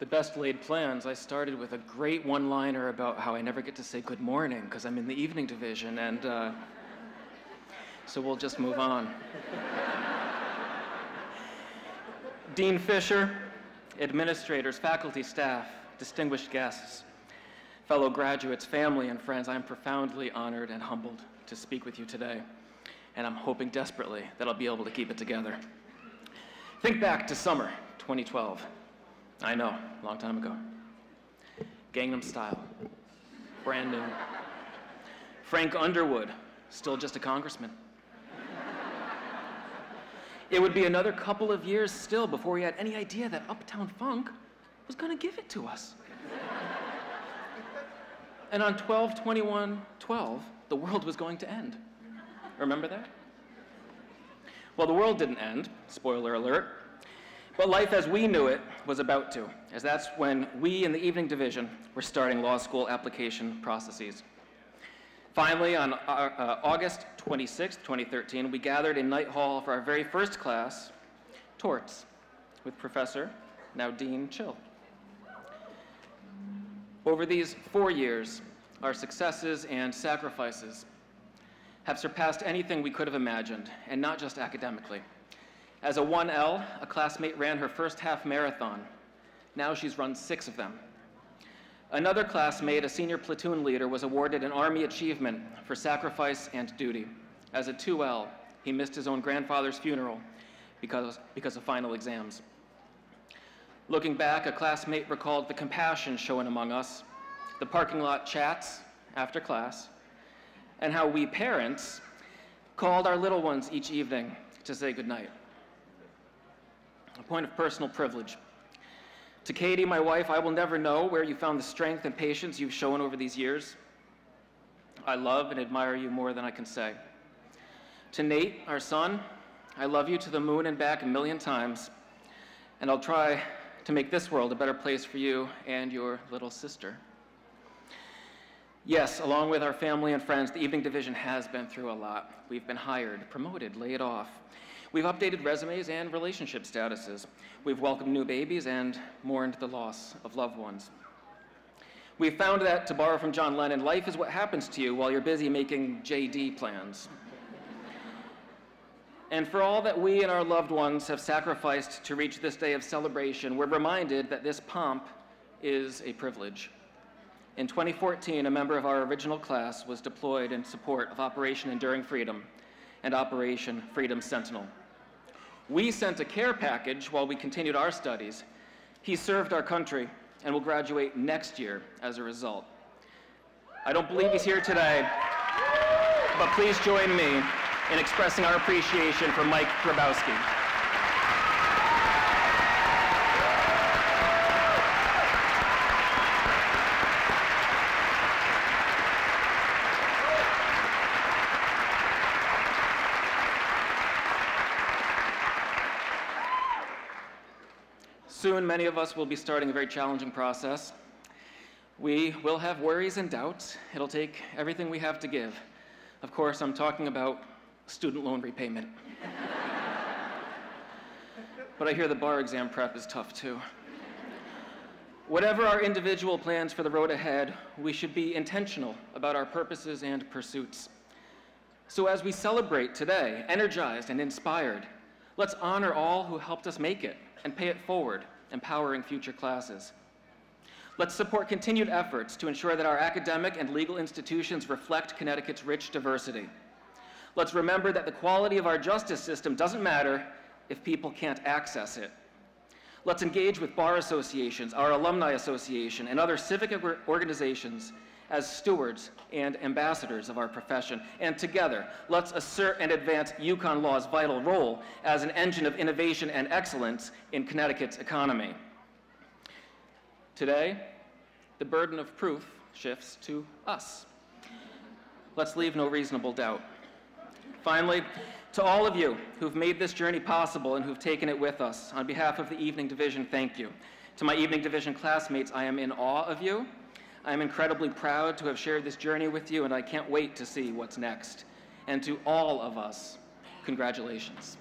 the best laid plans, I started with a great one-liner about how I never get to say good morning because I'm in the evening division, and so we'll just move on. Dean Fisher, administrators, faculty, staff, distinguished guests, fellow graduates, family, and friends, I am profoundly honored and humbled to speak with you today, and I'm hoping desperately that I'll be able to keep it together. Think back to summer 2012. I know, a long time ago. Gangnam Style, brand new. Frank Underwood, still just a congressman. It would be another couple of years still before we had any idea that Uptown Funk was going to give it to us. And on 12/21/12, the world was going to end. Remember that? Well, the world didn't end, spoiler alert, but life as we knew it was about to, as that's when we in the evening division were starting law school application processes. Finally, on August 26, 2013, we gathered in Knight Hall for our very first class, Torts, with Professor, now Dean Chill. Over these 4 years, our successes and sacrifices have surpassed anything we could have imagined, and not just academically. As a 1L, a classmate ran her first half marathon. Now she's run 6 of them. Another classmate, a senior platoon leader, was awarded an Army Achievement for sacrifice and duty. As a 2L, he missed his own grandfather's funeral because of final exams. Looking back, a classmate recalled the compassion shown among us, the parking lot chats after class, and how we parents called our little ones each evening to say goodnight. A point of personal privilege. To Katie, my wife, I will never know where you found the strength and patience you've shown over these years. I love and admire you more than I can say. To Nate, our son, I love you to the moon and back a million times, and I'll try to make this world a better place for you and your little sister. Yes, along with our family and friends, the evening division has been through a lot. We've been hired, promoted, laid off. We've updated resumes and relationship statuses. We've welcomed new babies and mourned the loss of loved ones. We've found that, to borrow from John Lennon, life is what happens to you while you're busy making JD plans. And for all that we and our loved ones have sacrificed to reach this day of celebration, we're reminded that this pomp is a privilege. In 2014, a member of our original class was deployed in support of Operation Enduring Freedom and Operation Freedom Sentinel. We sent a care package while we continued our studies. He served our country and will graduate next year as a result. I don't believe he's here today, but please join me in expressing our appreciation for Mike Grabowski. Soon, many of us will be starting a very challenging process. We will have worries and doubts. It'll take everything we have to give. Of course, I'm talking about student loan repayment. But I hear the bar exam prep is tough too. Whatever our individual plans for the road ahead, we should be intentional about our purposes and pursuits. So as we celebrate today, energized and inspired, let's honor all who helped us make it and pay it forward, empowering future classes. Let's support continued efforts to ensure that our academic and legal institutions reflect Connecticut's rich diversity. Let's remember that the quality of our justice system doesn't matter if people can't access it. Let's engage with bar associations, our alumni association, and other civic organizations as stewards and ambassadors of our profession. And together, let's assert and advance UConn Law's vital role as an engine of innovation and excellence in Connecticut's economy. Today, the burden of proof shifts to us. Let's leave no reasonable doubt. Finally, to all of you who've made this journey possible and who've taken it with us, on behalf of the Evening Division, thank you. To my Evening Division classmates, I am in awe of you. I am incredibly proud to have shared this journey with you, and I can't wait to see what's next. And to all of us, congratulations.